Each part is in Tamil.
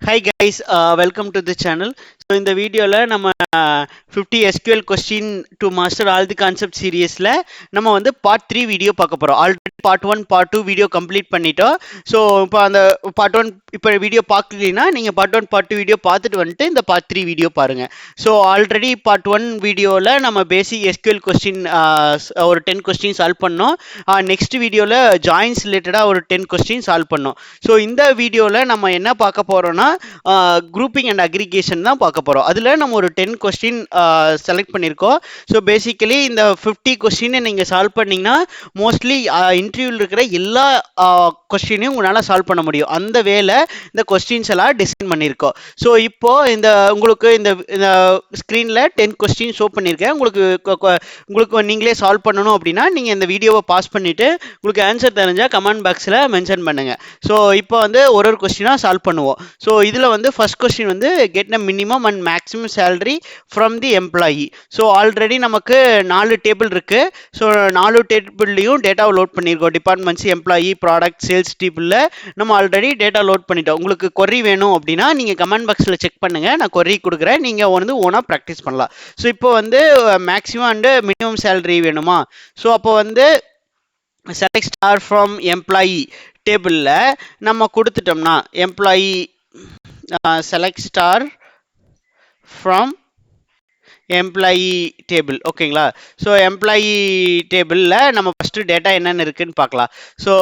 Hi guys, welcome to the channel. So இந்த வீடியோல நம்ம 50 SQL question to master all the concept சீரியஸ்ல நம்ம வந்து பார்ட் 3 வீடியோ பார்க்க போறோம். Already part 1 part 2 video complete பண்ணிட்டோம். ஸோ இப்போ அந்த பார்ட் 1 இப்போ வீடியோ பார்க்கலனா நீங்கள் பார்ட் 1 பார்ட் 2 வீடியோ பார்த்துட்டு வந்துட்டு இந்த பார்ட் 3 வீடியோ பாருங்க. ஸோ ஆல்ரெடி பார்ட் 1 வீடியோவில் நம்ம பேசிக் SQL கொஸ்டின் ஒரு 10 கொஸ்டின் சால்வ் பண்ணோம். நெக்ஸ்ட் வீடியோவில் ஜாயின்ஸ் ரிலேட்டடாக ஒரு 10 கொஸ்டின் சால்வ் பண்ணோம். ஸோ இந்த வீடியோவில் நம்ம என்ன பார்க்க போறோம்னா குரூப்பிங் அண்ட் அக்ரிகேஷன் தான் பார்க்க போகிறோம். அதில் நம்ம ஒரு 10 கொஸ்டின் செலக்ட் பண்ணியிருக்கோம். ஸோ பேசிக்கலி இந்த 50 கொஸ்டினை நீங்கள் சால்வ் பண்ணிங்கன்னா மோஸ்ட்லி இன்டர்வியூவில் இருக்கிற எல்லா கொஸ்டினையும் உங்களால் சால்வ் பண்ண முடியும். அந்த வேலை இந்த கொஸ்டின்ஸ் எல்லாம் டிசைன் பண்ணியிருக்கோம். ஸோ இப்போ உங்களுக்கு இந்த ஸ்க்ரீனில் 10 கொஸ்டின் ஷோ பண்ணியிருக்கேன். உங்களுக்கு நீங்களே சால்வ் பண்ணணும் அப்படின்னா நீங்கள் இந்த வீடியோவை பாஸ் பண்ணிவிட்டு உங்களுக்கு ஆன்சர் தெரிஞ்சால் கமெண்ட் பாக்ஸில் மென்ஷன் பண்ணுங்கள். ஸோ இப்போ ஒரு கொஸ்டினாக சால்வ் பண்ணுவோம். ஸோ இதில் first question get a minimum and maximum salary from the employee. So already நமக்கு 4 டேபிள் இருக்கு. ஸோ 4 டேபிள்லையும் டேட்டாவை லோட் பண்ணியிருக்கோம். டிபார்ட்மெண்ட்ஸ், எம்ப்ளாயி, ப்ராடக்ட், சேல்ஸ் டேபிளில் நம்ம ஆல்ரெடி டேட்டா லோட் பண்ணிட்டோம். உங்களுக்கு கொரி வேணும் அப்படின்னா நீங்கள் கமெண்ட் பாக்ஸில் செக் பண்ணுங்கள். நான் கொரி கொடுக்குறேன், நீங்கள் ஓனாக ப்ராக்டிஸ் பண்ணலாம். ஸோ இப்போ மேக்ஸிமம் அண்டு மினிமம் சேலரி வேணுமா? ஸோ அப்போ select star from employee டேபிளில் நம்ம கொடுத்துட்டோம்னா employee select star from employee table, ஓகேங்களா? ஸோ எம்ப்ளாயி டேபிளில் நம்ம ஃபஸ்ட்டு டேட்டா என்னென்ன இருக்குன்னு பார்க்கலாம். ஸோ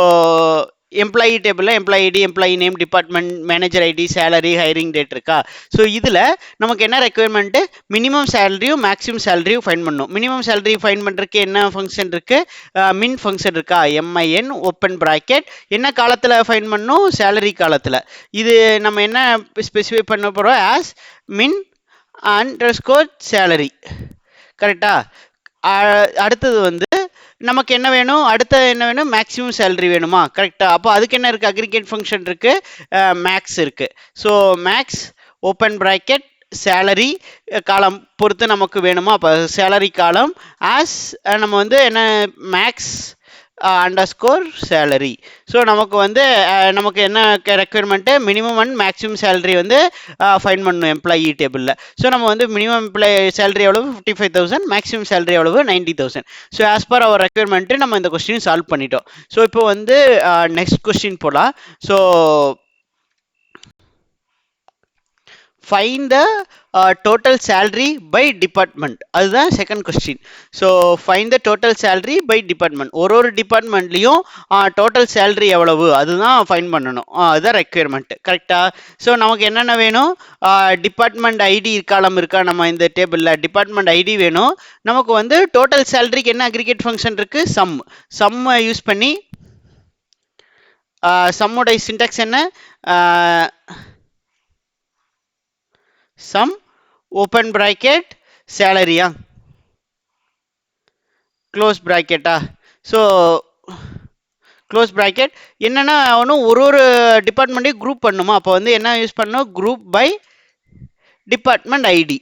எம்ப்ளாயி டேபிளில் employee ID, employee name, department, manager ID, salary, hiring date இருக்கா? ஸோ இதில் நமக்கு என்ன ரெக்குயர்மெண்ட்டு? மினிமம் சேலரியும் மேக்ஸிமம் சேலரியும் ஃபைன் பண்ணணும். மினிமம் சேலரி ஃபைன் பண்ணுறதுக்கு என்ன ஃபங்க்ஷன் இருக்குது? மின் ஃபங்க்ஷன் இருக்கா? MIN open bracket. என்ன காலத்தில் ஃபைன் பண்ணணும்? சேலரி காலத்தில். இது நம்ம என்ன ஸ்பெசிஃபை பண்ண போகிறோம்? ஆஸ் மின் அண்டர்ஸ்கோர் சேலரி, கரெக்டா? அடுத்தது நமக்கு என்ன வேணும்? என்ன வேணும்? மேக்ஸிமம் சேலரி வேணுமா? கரெக்டா? அப்போ அதுக்கு என்ன இருக்குது? அக்ரிகேட் ஃபங்க்ஷன் இருக்குது, மேக்ஸ் இருக்குது. So max open bracket salary column பொறுத்து நமக்கு வேணுமா? அப்போ சேலரி காலம் ஆஸ் நம்ம என்ன மேக்ஸ் அண்டர்ஸ்கோர் சேலரி. ஸோ நமக்கு என்ன requirement? Minimum and maximum salary find பண்ணணும் எம்ப்ளாயி டேபிளில். ஸோ நம்ம மினிமம் சேலரி எவ்வளவு? 55,000. மேக்ஸிமம் சேலரி எவ்வளவு? 90,000. ஸோ ஆஸ் பர் அவர் ரெக்குயர்மெண்ட்டு நம்ம இந்த கொஸ்டின் சால்வ் பண்ணிட்டோம். ஸோ இப்போ நெக்ஸ்ட் கொஸ்டின் போகலாம். So find the total salary by department. அதுதான் second question. So find the total salary by department. ஒரு டிபார்ட்மெண்ட்லையும் டோட்டல் சேலரி எவ்வளவு அதுதான் ஃபைன் பண்ணணும். அதுதான் ரெக்குயர்மெண்ட், கரெக்டா? ஸோ நமக்கு என்னென்ன வேணும்? டிபார்ட்மெண்ட் ஐடி காலம் இருக்கா? நம்ம இந்த டேபிளில் டிபார்ட்மெண்ட் ஐடி வேணும். நமக்கு டோட்டல் சேலரிக்கு என்ன அக்ரிகேட் ஃபங்க்ஷன் இருக்கு? சம் யூஸ் பண்ணி சம்முடைய சின்டாக்ஸ் என்ன? சம் ஓப்பன் பிராக்கெட் சேலரியா, க்ளோஸ் பிராக்கெட்டா? ஸோ க்ளோஸ் பிராக்கெட் என்னன்னா ஒரு டிபார்ட்மெண்ட்டையும் குரூப் பண்ணுமா? அப்போ என்ன யூஸ் பண்ணணும்? Group by department ID.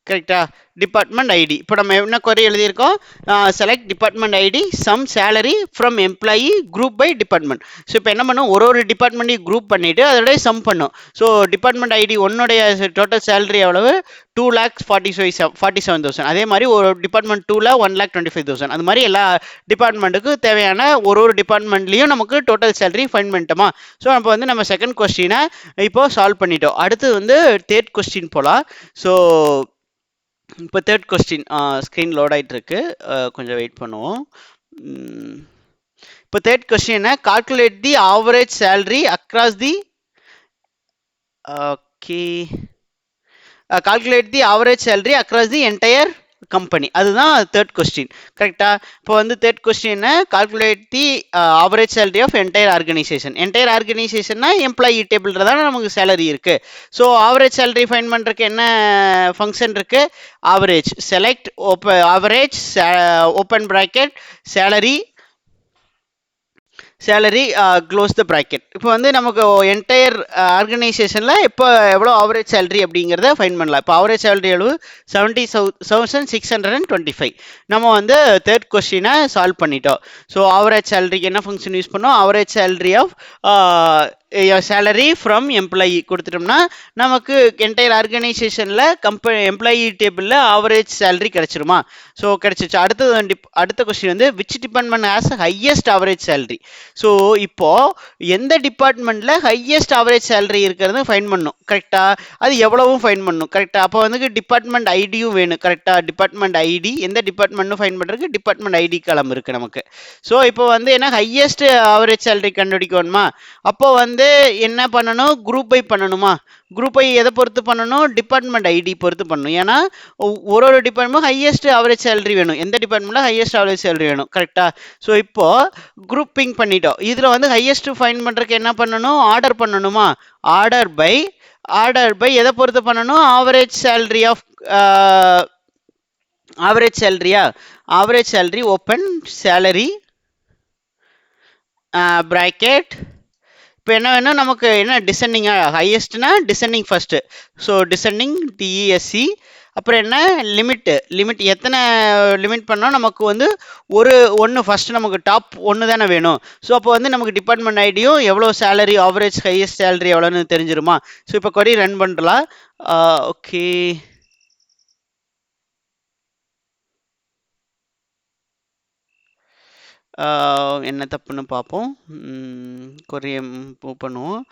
கரெக்டா? Department ID. இப்போ நம்ம என்ன குறை எழுதியிருக்கோம்? Select department ID sum salary from employee group by department. So இப்போ என்ன பண்ணும்? ஒரு டிபார்ட்மெண்ட்டையும் குரூப் பண்ணிவிட்டு அதோடைய சம் பண்ணும். ஸோ டிபார்ட்மெண்ட் ஐடி ஒன்னுடைய டோட்டல் சேலரி எவ்வளவு? 2,47,000. அதே மாதிரி ஒரு டிபார்ட்மெண்ட் 2ல் 1,25,000. அது மாதிரி எல்லா டிபார்ட்மெண்ட்டுக்கு தேவையான ஒரு டிபார்ட்மெண்ட்லேயும் நமக்கு டோட்டல் சேலரி ஃபைன் பண்ணிட்டோமா? ஸோ அப்போ நம்ம செகண்ட் கொஸ்டினை இப்போ சால்வ் பண்ணிட்டோம். அடுத்து தேர்ட் கொஸ்டின் போகலாம். ஸோ இப்போ தேர்ட் கொஸ்டின் ஸ்க்ரீன் லோட் ஆகிட்டு இருக்கு, கொஞ்சம் வெயிட் பண்ணுவோம். இப்போ third question calculate the average salary across the calculate the average salary across the entire company. அதுதான் தேர்ட் கொஸ்டின், கரெக்டா? இப்போ third question calculate the average salary of entire organisation. Entire ஆர்கனைசேஷன்னா எம்ப்ளாயி டேபிள் தான் நமக்கு சேலரி இருக்கு. ஸோ ஆவரேஜ் சேலரி ஃபைன் பண்ணுறதுக்கு என்ன ஃபங்க்ஷன் இருக்கு? Average. Select average open bracket salary salary close the bracket. இப்போ வந்து நமக்கு என்டையர் ஆர்கனைசேஷனில் இப்போ எவ்வளோ ஆவரேஜ் சேலரி அப்படிங்கிறத ஃபைன் பண்ணலாம். இப்போ ஆவரேஜ் சேலரி எவ்வளவு 70,625. நம்ம வந்து தேர்ட் கொஸ்டினை சால்வ் பண்ணிட்டோம். ஸோ ஆவரேஜ் சேலரிக்கு என்ன ஃபங்க்ஷன் யூஸ் பண்ணோம்? Average salary of salary from employee கொடுத்துட்டோம்னா நமக்கு என்டையர் ஆர்கனைசேஷனில் எம்ப்ளாயி டேபிளில் ஆவரேஜ் சேலரி கிடைச்சிருமா? ஸோ கிடைச்சிச்சு. அடுத்த கொஸ்டின் வந்து which department has highest average salary. So இப்போ எந்த டிபார்ட்மெண்ட்ல ஹையஸ்ட் ஆவரேஜ் சேலரி இருக்கிறது ஃபைன் பண்ணும். கரெக்டா? அது எவ்வளவும் ஃபைன் பண்ணும். கரெக்டா? அப்போ வந்து டிபார்ட்மெண்ட் ஐடியும் வேணும். கரெக்டா? டிபார்ட்மெண்ட் ஐடி எந்த டிபார்ட்மெண்ட்னு ஃபைன் பண்றதுக்கு டிபார்ட்மெண்ட் ஐடி காலம் இருக்கு நமக்கு. ஸோ இப்போ வந்து என்ன ஹையஸ்ட் ஆவரேஜ் சேலரி கண்டுபிடிக்கணுமா? அப்போ வந்து என்ன பண்ணணும்? குரூப் பை பண்ணணுமா? குரூப் பை எதை பொறுத்து பண்ணணும்? டிபார்ட்மெண்ட் ஐடி பொறுத்து பண்ணணும். ஏன்னா ஒரு டிபார்ட்மெண்ட் ஹையஸ்ட் ஆவரேஜ் சேலரி வேணும். எந்த டிபார்ட்மெண்ட்ல ஹையஸ்ட் ஆவரேஜ் சேலரி வேணும். கரெக்டா? ஸோ இப்போ குரூப்பிங் பண்ணிட்டோம். இதுல வந்து ஹையஸ்ட் ஃபைன் பண்றதுக்கு என்ன பண்ணணும்? ஆர்டர் பண்ணணுமா? ஆர்டர் பை எதை பொறுத்து பண்ணணும்? ஆவரேஜ் சேலரி ஆஃப் ஆவரேஜ் சேலரியா? Average salary open salary bracket. இப்போ என்ன வேணும் நமக்கு? என்ன டிசெண்டிங்கா? ஹையஸ்ட்னா descending first. So descending D E S C. அப்புறம் என்ன? லிமிட் எத்தனை லிமிட் பண்ணால் நமக்கு வந்து ஒன்று ஃபர்ஸ்ட் நமக்கு டாப் ஒன்று தானே வேணும். ஸோ அப்போ வந்து நமக்கு டிபார்ட்மெண்ட் ஐடியும் எவ்வளோ சேலரி ஆவரேஜ் ஹையஸ்ட் சேலரி எவ்வளோன்னு தெரிஞ்சிருமா? ஸோ இப்போ கொரி ரன் பண்ணலாம். ஓகே, என்ன தப்புன்னு பார்ப்போம். கொரிய மூவ் பண்ணுவோம்.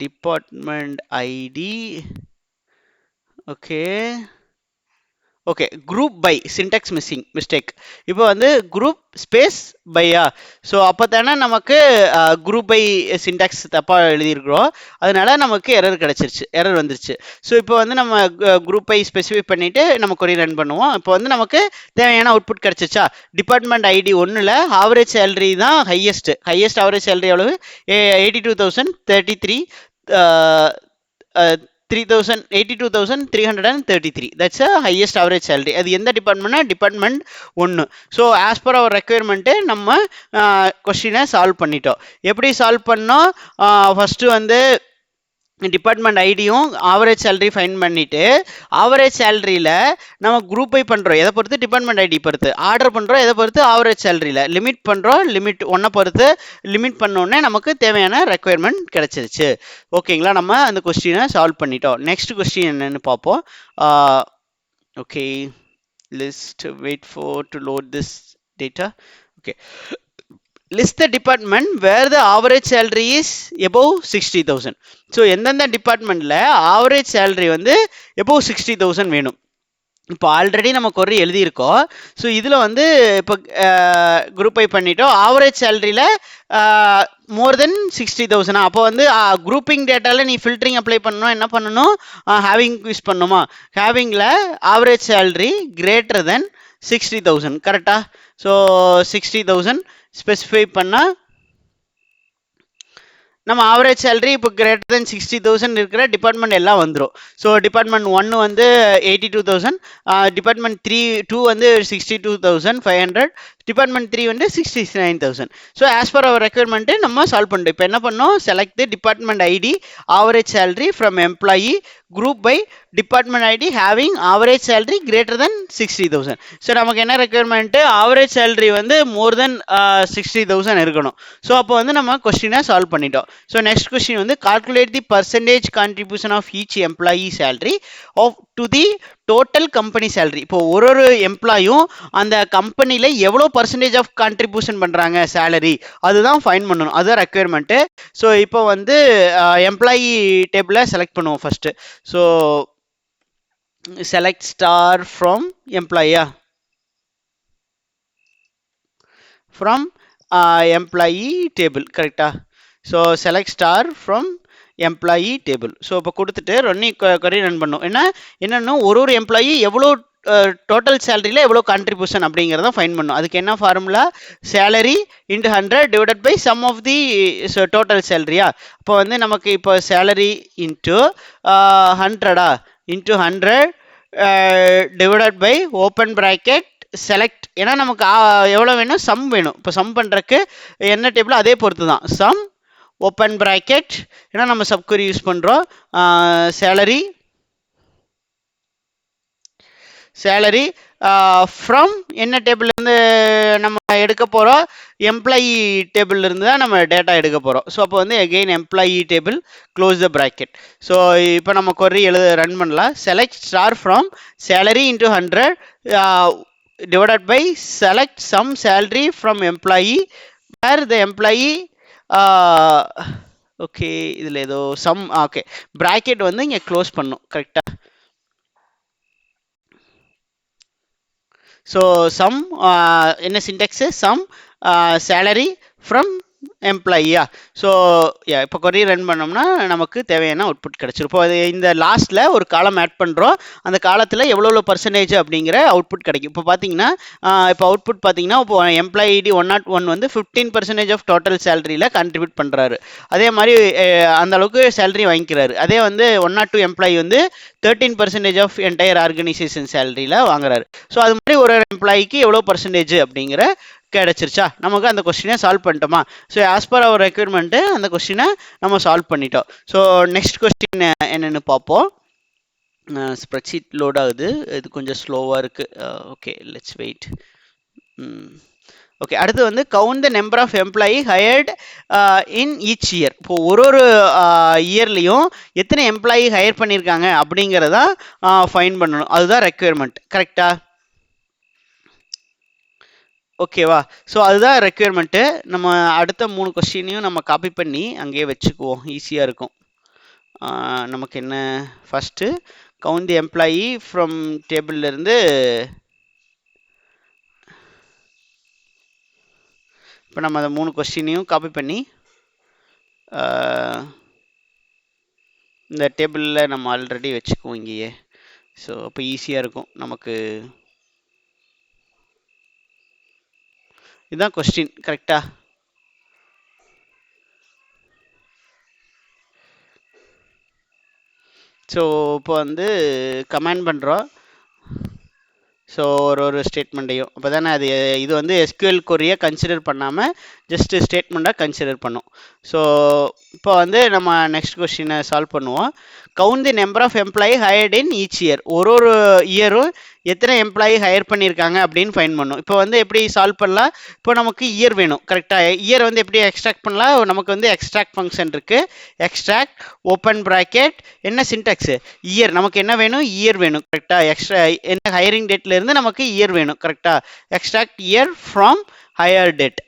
Department ID. Okay group by syntax mistake. இப்போ வந்து குரூப் ஸ்பேஸ் பையா? ஸோ அப்போ தானே நமக்கு குரூப் பை சின்டாக்ஸ் தப்பாக எழுதியிருக்கிறோம். அதனால நமக்கு எரர் வந்துருச்சு. ஸோ இப்போ வந்து நம்ம குரூப் பை ஸ்பெசிஃபை பண்ணிட்டு நம்ம கொரி ரன் பண்ணுவோம். இப்போ வந்து நமக்கு தேவையான அவுட்புட் கிடைச்சிச்சா? டிபார்ட்மெண்ட் ஐடி 1ல் ஆவரேஜ் சேலரி தான் ஹையஸ்ட் ஆவரேஜ் சேலரி எவ்வளவு? 82,033. 82,333. That's a highest average salary. அது எந்த டிபார்ட்மெண்ட்னா department 1. So as per our requirement நம்ம கொஸ்டினை சால்வ் பண்ணிட்டோம். எப்படி சால்வ் பண்ணோம்? ஃபர்ஸ்ட் வந்து டிபார்ட்மெண்ட் ஐடியும் ஆவரேஜ் சேலரி ஃபைன் பண்ணிட்டு ஆவரேஜ் சேலரியில் நம்ம குரூப் பை பண்ணுறோம். எதை பொறுத்து? டிபார்ட்மெண்ட் ஐடி பொறுத்து. ஆர்டர் பண்ணுறோம் எதை பொறுத்து? ஆவரேஜ் சேலரியில். லிமிட் பண்ணுறோம் லிமிட் ஒன்றை பொறுத்து. லிமிட் பண்ணோடனே நமக்கு தேவையான ரெக்குயர்மெண்ட் கிடைச்சிருச்சு. ஓகேங்களா? நம்ம அந்த கொஸ்டினை சால்வ் பண்ணிட்டோம். நெக்ஸ்ட் கொஸ்டின் என்னன்னு பார்ப்போம். Okay, list wait for to load this data. Okay, list the department where the average salary is above 60,000. So எந்தெந்த டிபார்ட்மெண்ட்ல ஆவரேஜ் சேலரி வந்து above 60,000 வேணும். இப்போ ஆல்ரெடி நம்ம கொரி எழுதியிருக்கோம். ஸோ இதில் வந்து இப்போ குரூப் பை பண்ணிட்டோம். ஆவரேஜ் சேலரியில் மோர் தென் 60,000. அப்போ வந்து குரூப்பிங் டேட்டாவில் நீ ஃபில்டரிங் அப்ளை பண்ணணும். என்ன பண்ணணும்? ஹேவிங் யூஸ் பண்ணணுமா? ஹேவிங்கில் ஆவரேஜ் சேலரி கிரேட்டர் தென் 60,000. கரெக்டா? ஸோ 60,000 ஸ்பெசிஃபை பண்ணால் நம்ம ஆவரேஜ் சேலரி இப்போ கிரேட்டர் தென் 60,000 இருக்கிற டிபார்ட்மெண்ட் எல்லாம் வந்துடும். ஸோ டிபார்ட்மெண்ட் 1 வந்து 82,000, டிபார்ட்மெண்ட் 2 வந்து 62,500, டிபார்ட்மெண்ட் 3 வந்து 69,000. So as per our requirement நம்ம சால்வ் பண்ணிட்டோம். இப்போ என்ன பண்ணோம்? Select the department ID average salary from employee group by department ID having average salary greater than 60,000. So நமக்கு என்ன ரெக்யர்மெண்ட்டு? ஆவரேஜ் சேலரி வந்து மோர் தென் 60,000 இருக்கணும். ஸோ அப்போ வந்து நம்ம கொஸ்டினை சால்வ் பண்ணிட்டோம். ஸோ நெக்ஸ்ட் கொஸ்டின் வந்து calculate the percentage contribution of each employee salary of to the total company salary. இப்போ ஒரு எம்ப்ளாயும் அந்த கம்பெனியில் எவ்வளோ பர்சன்டேஜ் ஆஃப் கான்ட்ரிபியூஷன் பண்ணுறாங்க சேலரி, அதுதான் ஃபைன் பண்ணணும். அதுதான் ரெக்யர்மெண்ட்டு. ஸோ இப்போ வந்து எம்ப்ளாயி டேபிளை செலக்ட் பண்ணுவோம் first. So select star from employee from employee table. கரெக்டா? So select star from employee table. So இப்போ கொடுத்துட்டு கொரி ரன் பண்ணோம். என்னன்னா ஒரு எம்ப்ளாயி எவ்வளோ டோட்டல் சேலரியில் எவ்வளோ கான்ட்ரிபியூஷன் அப்படிங்கிறத ஃபைன் பண்ணும். அதுக்கு என்ன formula? Salary into 100 divided by sum of the total சேலரியா? இப்போ வந்து நமக்கு இப்போ salary into 100 into 100 divided by open bracket select, ஏன்னா நமக்கு எவ்வளோ வேணும், சம் வேணும். இப்போ சம் பண்ணுறக்கு என்ன டேபிள் அதே பொறுத்து தான். சம் ஓப்பன் ப்ராக்கெட், ஏன்னா நம்ம சப்குரி யூஸ் பண்ணுறோம். சேலரி ஃப்ரம் என்ன டேபிள்லேருந்து நம்ம எடுக்க போகிறோம், எம்ப்ளாயி டேபிள்லேருந்து தான் நம்ம டேட்டா எடுக்க போகிறோம். ஸோ அப்போ வந்து again employee table, close the bracket. So இப்போ நம்ம கொரி ரன் பண்ணலாம். Select star from salary into 100 divided by select some salary from employee where the employee okay, இதில் ஏதோ சம், ஓகே ப்ராக்கெட் வந்து இங்கே க்ளோஸ் பண்ணும். கரெக்டாக. ஸோ சம் என்ன Sintex, some salary from எம்ப்ளாயியா. So இப்போ கொரி ரன் பண்ணோம்னா நமக்கு தேவையான அவுட்புட் கிடச்சிரும். இப்போ இந்த லாஸ்ட்டில் ஒரு காலம் ஆட் பண்ணுறோம். அந்த காலத்தில் எவ்வளோ பர்சன்டேஜ் அப்படிங்கிற அவுட்புட் கிடைக்கும். இப்போ பார்த்தீங்கன்னா இப்போ அவுட்புட் பார்த்தீங்கன்னா இப்போ எம்ப்ளாயி ஐடி 101 வந்து 15% ஆஃப் டோட்டல் சேலரியில் கான்ட்ரிபியூட் பண்ணுறாரு. அதே மாதிரி அந்த அளவுக்கு சேலரி வாங்கிக்கிறாரு. அதே வந்து 102 எம்ப்ளாயி வந்து 13% ஆஃப் என்டையர் ஆர்கனைசேஷன் சேலரியில் வாங்குறாரு. ஸோ அது மாதிரி ஒரு எம்ப்ளாயிக்கு எவ்வளோ பர்சன்டேஜ் அப்படிங்கிற கிடைச்சிருச்சா, நமக்கு அந்த கொஸ்டினை solve பண்ணிட்டோமா. So as per our requirement அந்த கொஸ்டினை நம்ம சால்வ் பண்ணிட்டோம். ஸோ நெக்ஸ்ட் கொஸ்டின் என்னென்னு பார்ப்போம். ஸ்ப்ரெட்ஷீட் லோட் ஆகுது, இது கொஞ்சம் ஸ்லோவாக இருக்குது. Okay, let's wait. ஓகே, அடுத்து வந்து count the number of employee hired in each year. இப்போ ஒரு இயர்லேயும் எத்தனை எம்ப்ளாயி ஹையர் பண்ணியிருக்காங்க அப்படிங்கிறதா ஃபைன் பண்ணணும். அதுதான் ரெக்யர்மெண்ட். கரெக்டா? ஓகேவா? ஸோ அதுதான் ரெக்யர்மெண்ட்டு. நம்ம அடுத்த 3 கொஸ்டினையும் நம்ம காப்பி பண்ணி அங்கேயே வச்சுக்குவோம், ஈஸியாக இருக்கும். நமக்கு என்ன, first count the employee from டேபிள்லேருந்து இப்போ நம்ம அந்த 3 கொஸ்டினையும் காப்பி பண்ணி இந்த டேபிளில் நம்ம ஆல்ரெடி வச்சுக்குவோம் இங்கேயே. ஸோ அப்போ ஈஸியாக இருக்கும் நமக்கு. இதுதான் கொஸ்டின். கரெக்டா? ஸோ இப்போ வந்து கமெண்ட் பண்ணுறோம். ஸோ ஒரு ஸ்டேட்மெண்ட்டையும் அப்போ தானே அது, இது வந்து எஸ்கியூஎல் கொரியை கன்சிடர் பண்ணாமல் ஜஸ்ட்டு ஸ்டேட்மெண்ட்டாக கன்சிடர் பண்ணும். ஸோ இப்போ வந்து நம்ம நெக்ஸ்ட் கொஸ்டினை சால்வ் பண்ணுவோம். Count the number of employee hired in each year. ஒரு இயரும் எத்தனை எம்ப்ளாயி ஹையர் பண்ணியிருக்காங்க அப்படின்னு ஃபைன் பண்ணும். இப்போ வந்து எப்படி சால்வ் பண்ணலாம், இப்போ நமக்கு இயர் வேணும். கரெக்டாக? இயர் வந்து எப்படி எக்ஸ்ட்ராக்ட் பண்ணலாம், நமக்கு வந்து எக்ஸ்ட்ராக்ட் ஃபங்க்ஷன் இருக்குது. எக்ஸ்ட்ராக்ட் ஓப்பன் ப்ராக்கெட், என்ன சின்டாக்ஸு, இயர். நமக்கு என்ன வேணும், இயர் வேணும். கரெக்டாக? எக்ஸ்ட்ரா என்ன ஹையரிங் டேட்லேருந்து நமக்கு இயர் வேணும். கரெக்டாக? Extract year from hire date.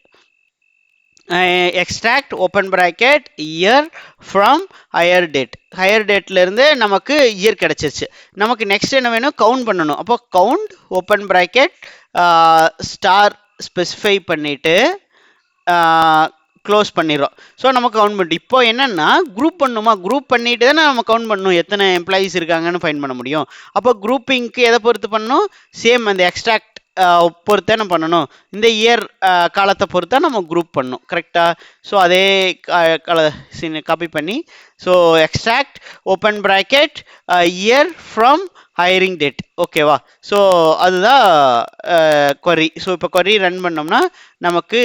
Extract open bracket year from hire date. Hire டேட்லேருந்து நமக்கு இயர் கிடச்சிருச்சு. நமக்கு நெக்ஸ்ட் என்ன வேணும், கவுண்ட் பண்ணணும். அப்போ count open bracket star specify பண்ணிவிட்டு க்ளோஸ் பண்ணிடுறோம். ஸோ நம்ம கவுண்ட் பண்ணி இப்போ என்னென்னா குரூப் பண்ணணுமா, குரூப் பண்ணிட்டு தானே நம்ம கவுண்ட் பண்ணணும் எத்தனை எம்ப்ளாயீஸ் இருக்காங்கன்னு ஃபைன் பண்ண முடியும். அப்போ குரூப்பிங்க்கு எதை பொறுத்து பண்ணணும், சேம் அந்த எக்ஸ்ட்ராக்ட் பொறுத்தே நம்ம பண்ணணும். இந்த இயர் காலத்தை பொறுத்தா நம்ம குரூப் பண்ணணும். கரெக்டாக? ஸோ அதே காப்பி பண்ணி so extract open bracket year from hiring date. ஓகேவா? ஸோ அதுதான் கொரி. ஸோ இப்போ கொரி ரன் பண்ணோம்னா நமக்கு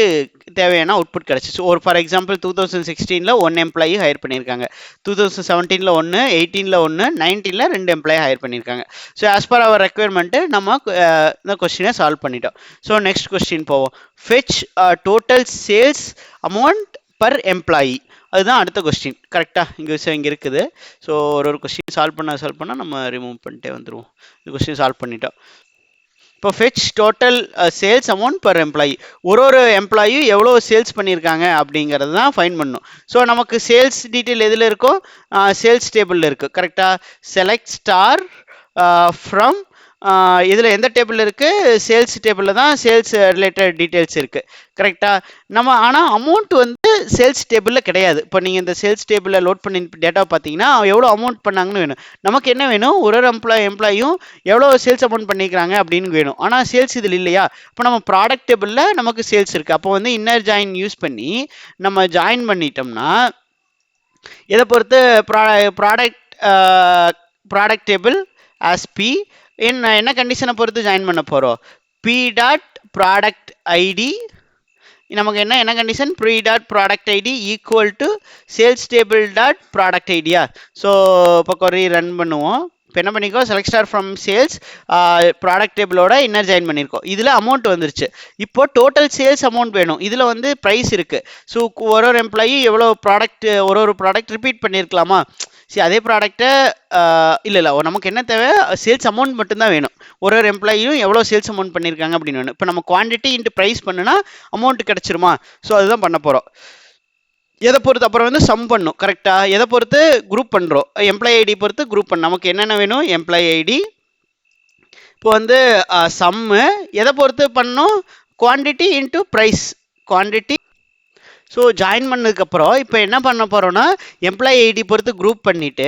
தேவையான அவுட்புட் கிடச்சிச்சு. ஒரு ஃபார் எக்ஸாம்பிள் 2016 1 எம்ப்ளாயி ஹையர் பண்ணியிருக்காங்க, 2017 1, 18 1, 19 2 எம்ப்ளாயி ஹையர் பண்ணியிருக்காங்க. So as per our requirement நம்ம இந்த கொஸ்டினை சால்வ் பண்ணிட்டோம். ஸோ நெக்ஸ்ட் கொஸ்டின் போவோம். Fetch total sales amount per employee. அதுதான் அடுத்த கொஸ்டின். கரெக்டாக? இங்கே இருக்குது. ஸோ ஒரு கொஸ்டின் சால்வ் பண்ணால் நம்ம ரிமூவ் பண்ணிட்டே வந்துடுவோம். இந்த கொஸ்டின் சால்வ் பண்ணிட்டோம். இப்போ fetch total sales amount per employee. ஒரு எம்ப்ளாயி எவ்வளோ சேல்ஸ் பண்ணியிருக்காங்க அப்படிங்கிறது தான் ஃபைன் பண்ணும். ஸோ நமக்கு சேல்ஸ் டீட்டெயில் எதில் இருக்கோ, சேல்ஸ் டேபிளில் இருக்குது. கரெக்டாக? செலக்ட் ஸ்டார் ஃப்ரம் இதில் எந்த டேபிள் இருக்குது, சேல்ஸ் டேபிளில் தான் சேல்ஸ் ரிலேட்டட் டீட்டெயில்ஸ் இருக்குது. கரெக்டாக? நம்ம ஆனால் அமௌண்ட் வந்து சேல்ஸ் டேபிளில் கிடையாது. இப்போ நீங்கள் இந்த சேல்ஸ் டேபிளில் லோட் பண்ணி டேட்டா பார்த்தீங்கன்னா எவ்வளோ அமௌண்ட் பண்ணாங்கன்னு வேணும். நமக்கு என்ன வேணும், ஒரு எம்ப்ளாயும் எவ்வளோ சேல்ஸ் அமௌண்ட் பண்ணிக்கிறாங்க அப்படின்னு வேணும். ஆனால் சேல்ஸ் இதில் இல்லையா. இப்போ நம்ம ப்ராடக்ட் டேபிளில் நமக்கு சேல்ஸ் இருக்குது. அப்போ வந்து இன்னர் ஜாயின் யூஸ் பண்ணி நம்ம ஜாயின் பண்ணிட்டோம்னா இதை பொறுத்து ப்ராடக்ட் டேபிள் ஆஸ் பி என்ன கண்டிஷனை பொறுத்து ஜாயின் பண்ண போகிறோம், பி டாட் ப்ராடக்ட் ஐடி நமக்கு என்ன condition pre dot product ID equal to sales table dot product ஐடியா. ஸோ இப்போ கொரி ரன் பண்ணுவோம். இப்போ என்ன பண்ணிக்கோ select star from sales product டேபிளோட இன்னர் ஜாயின் பண்ணியிருக்கோம். இதில் அமௌண்ட் வந்துருச்சு. இப்போ டோட்டல் சேல்ஸ் அமௌண்ட் வேணும். இதில் வந்து ப்ரைஸ் இருக்குது. ஸோ ஒரு எம்ப்ளாயி எவ்வளோ ப்ராடக்ட் ஒரு ப்ராடக்ட் ரிப்பீட் பண்ணியிருக்கலாமா? சரி அதே ப்ராடக்ட்டை இல்லை நமக்கு என்ன தேவை சேல்ஸ் அமௌண்ட் மட்டும்தான் வேணும். ஒரு எம்ப்ளாயும் எவ்வளோ சேல்ஸ் அமௌண்ட் பண்ணியிருக்காங்க அப்படின்னு வேணும். இப்போ நம்ம குவான்டிட்டி இன்ட்டு ப்ரைஸ் பண்ணுனா அமௌண்ட் கிடச்சிருமா? ஸோ அதுதான் பண்ண போகிறோம். எதை பொறுத்து அப்புறம் வந்து சம் பண்ணும் கரெக்டாக. எதை பொறுத்து குரூப் பண்ணுறோம், எம்ப்ளாயி ஐடி பொறுத்து குரூப் பண்ண நமக்கு என்னென்ன வேணும் எம்ப்ளாயி ஐடி. இப்போ வந்து சம்மு எதை பொறுத்து பண்ணணும் quantity into price quantity. So join பண்ணதுக்கப்புறம் இப்போ என்ன பண்ண போகிறோன்னா எம்ப்ளாயி ஐடி பொறுத்து குரூப் பண்ணிவிட்டு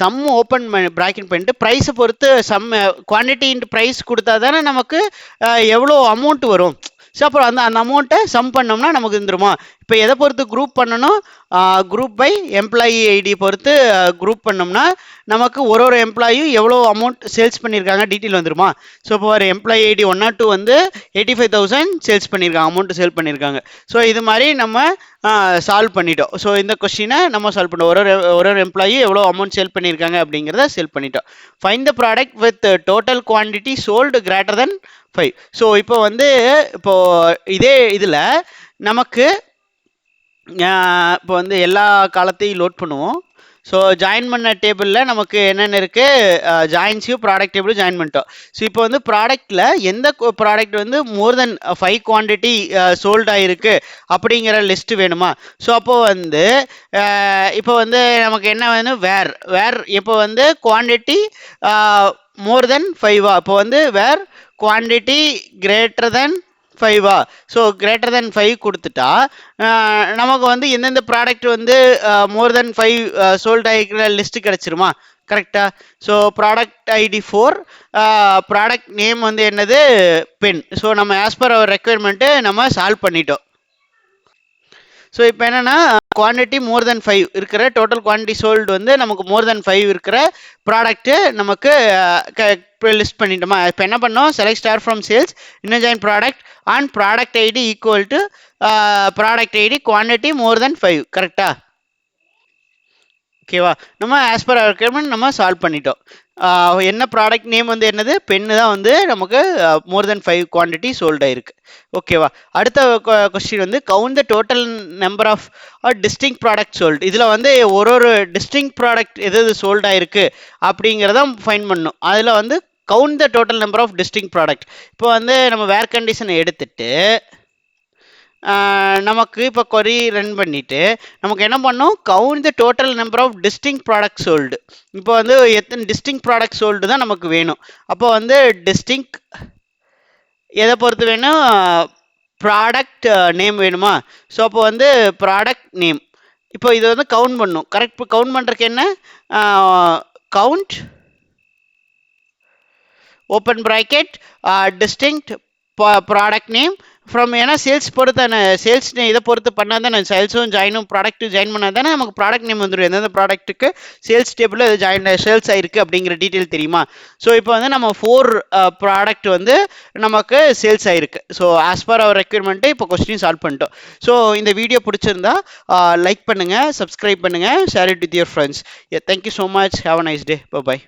சம் ஓப்பன் ப்ராக்கெட் பண்ணிட்டு ப்ரைஸை பொறுத்து சம் குவான்டிட்டி இன்ட்டு ப்ரைஸ் கொடுத்தா தானே நமக்கு எவ்வளோ அமௌண்ட் வரும். ஸோ அப்புறம் அந்த அமௌண்ட்டை சம் பண்ணோம்னா நமக்கு இருந்துருமா? இப்போ எதை பொறுத்து குரூப் பண்ணணும் குரூப் பை எம்ப்ளாயி ஐடி பொறுத்து குரூப் பண்ணோம்னா நமக்கு ஒரு எம்ப்ளாயும் எவ்வளோ அமௌண்ட் சேல்ஸ் பண்ணியிருக்காங்க டீட்டெயில் வந்துருமா? ஸோ இப்போ ஒரு எம்ப்ளாயி ஐடி 102 வந்து 85,000 சேல்ஸ் பண்ணியிருக்காங்க, அமௌண்ட் சேல் பண்ணியிருக்காங்க. ஸோ இது மாதிரி நம்ம சால்வ் பண்ணிட்டோம். ஸோ இந்த கொஸ்டினை நம்ம சால்வ் பண்ணோம். ஒரு எம்ப்ளாயி எவ்வளோ அமௌண்ட் சேல் பண்ணியிருக்காங்க அப்படிங்கிறத சேல் பண்ணிட்டோம். Find the product with total quantity sold greater than 5. So இப்போ வந்து இதே இதில் நமக்கு இப்போ வந்து எல்லா காலத்தையும் லோட் பண்ணுவோம். ஸோ ஜாயின் பண்ண டேபிளில் நமக்கு என்னென்ன இருக்குது ஜாயின்ஸையும் ப்ராடக்ட் டேபிளும் ஜாயின் பண்ணிட்டோம். ஸோ இப்போ வந்து ப்ராடக்டில் எந்த ப்ராடக்ட் வந்து மோர் தென் 5 குவான்டிட்டி சோல்ட் ஆகிருக்கு அப்படிங்கிற லிஸ்ட்டு வேணுமா? ஸோ அப்போது வந்து இப்போ வந்து நமக்கு என்ன வேணும் வேர் இப்போ வந்து குவான்டிட்டி மோர் தென் 5 இப்போ வந்து where quantity greater than 5 so greater than 5 கொடுத்துட்டா நமக்கு வந்து எந்தெந்த ப்ராடக்ட் வந்து மோர் தென் 5 சோல்ட் ஆகிக்கிற லிஸ்ட்டு கிடச்சிருமா? கரெக்டாக. So product ID 4 product name வந்து என்னது பென். ஸோ நம்ம ஆஸ் பர் அவர் ரெக்குயர்மெண்ட்டு நம்ம சால்வ் பண்ணிட்டோம். ஸோ இப்போ என்னென்னா குவான்டிட்டி மோர் தென் 5 இருக்கிற டோட்டல் குவான்டிட்டி சோல்டு வந்து நமக்கு மோர் தென் 5 இருக்கிற ப்ராடக்ட்டு நமக்கு லிஸ்ட் பண்ணிட்டோமா? இப்போ என்ன பண்ணோம் select star from sales inner join product and product ID equal to product ID quantity more than 5 கரெக்டா? ஓகேவா? நம்ம ஆஸ் பர் ரெக்குயர்மெண்ட் நம்ம சால்வ் பண்ணிட்டோம். என்ன ப்ராடக்ட் நேம் வந்து என்னது பென்னு தான் வந்து நமக்கு மோர் தென் 5 குவான்டிட்டி சோல்ட் ஆயிருக்கு. ஓகேவா? அடுத்த கொஸ்டின் வந்து count the total number of distinct product sold. இதில் வந்து ஒரு டிஸ்டிங்க் ப்ராடக்ட் எது சோல்ட் ஆயிருக்கு அப்படிங்கிறத ஃபைண்ட் பண்ணணும். அதில் வந்து count the total number of distinct product. இப்போ வந்து நம்ம வேர் கண்டிஷனை எடுத்துட்டு நமக்கு இப்போ கொரி ரன் பண்ணிவிட்டு நமக்கு என்ன பண்ணோம் count the total number of distinct product sold. இப்போ வந்து எத்தனை டிஸ்டிங்க் ப்ராடக்ட் சோல்டு தான் நமக்கு வேணும். அப்போ வந்து டிஸ்டிங்க் எதை பொறுத்து வேணும் ப்ராடக்ட் நேம் வேணுமா? ஸோ அப்போ வந்து ப்ராடக்ட் நேம் இப்போ இதை வந்து கவுண்ட் பண்ணும். கரெக்ட். இப்போ கவுண்ட் பண்ணுறதுக்கு என்ன count open bracket distinct product name from ஏன்னா சேல்ஸ் பொறுத்து சேல்ஸ் இதை பொறுத்து பண்ணால் தானே சேல்ஸும் ஜாயினும் ப்ராடக்ட்டும் ஜாயின் பண்ணால் தானே நமக்கு ப்ராடக்ட் நேம் வந்துடும். எந்தெந்த ப்ராடக்ட்டுக்கு சேல்ஸ் டேபிளில் இது ஜாயின் சேல்ஸ் ஆகிருக்கு அப்படிங்கிற டீட்டெயில் தெரியுமா? ஸோ இப்போ வந்து நம்ம 4 ப்ராடக்ட் வந்து நமக்கு சேல்ஸ் ஆகிருக்கு. So as per our requirement இப்போ கொஸ்டின் சால்வ் பண்ணிட்டோம். ஸோ இந்த வீடியோ பிடிச்சிருந்தா லைக் பண்ணுங்கள், சப்ஸ்கிரைப் பண்ணுங்கள், share it with your friends. Thank you so much. Have a nice day. By.